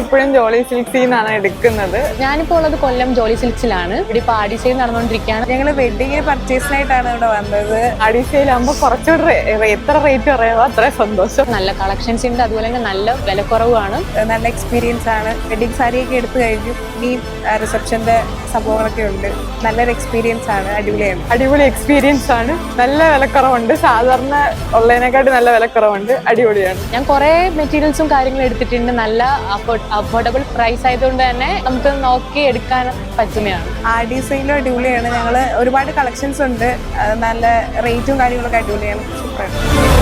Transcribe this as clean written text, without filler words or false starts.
എപ്പോഴും ജോളി സിൽക്സിൽ നിന്നാണ് എടുക്കുന്നത്. ഞാനിപ്പോൾ ഉള്ളത് കൊല്ലം ജോളി സിൽക്സിലാണ്. ഇവിടെ ഇപ്പോൾ ആടി സെയിൽ നടന്നുകൊണ്ടിരിക്കുകയാണ്. ഞങ്ങൾ വെഡിങ് പർച്ചേസിനായിട്ടാണ് ഇവിടെ വന്നത്. ആടി സെയിലാകുമ്പോൾ കുറച്ചുകൂടെ എത്ര റേറ്റ് പറയാമോ അത്ര സന്തോഷം. നല്ല കളക്ഷൻസ് ഉണ്ട്, അതുപോലെ തന്നെ നല്ല വിലക്കുറവാണ്. നല്ല എക്സ്പീരിയൻസ് ആണ്. വെഡിങ് സാരിയൊക്കെ എടുത്തു കഴിഞ്ഞു. ഇനി റിസപ്ഷന്റെ സംഭവങ്ങളൊക്കെ ഉണ്ട്. നല്ലൊരു എക്സ്പീരിയൻസ് ആണ്. അടിപൊളിയാണ്. അടിപൊളി എക്സ്പീരിയൻസ് ആണ്. നല്ല വിലക്കുറവുണ്ട്. സാധാരണ ഉള്ളതിനെക്കാട്ടി നല്ല വിലക്കുറവുണ്ട്. അടിപൊളിയാണ്. ഞാൻ കുറേ മെറ്റീരിയൽസും കാര്യങ്ങളും എടുത്തിട്ടുണ്ട്. നല്ല അഫോർഡബിൾ പ്രൈസ് ആയതുകൊണ്ട് തന്നെ നമുക്ക് നോക്കി എടുക്കാൻ പറ്റുന്നതാണ്. ആടി സെയിലും അടിപൊളിയാണ്. ഞങ്ങൾ ഒരുപാട് കളക്ഷൻസ് ഉണ്ട്. നല്ല റേറ്റും കാര്യങ്ങളൊക്കെ അടിപൊളിയാണ്. സൂപ്പറാണ്.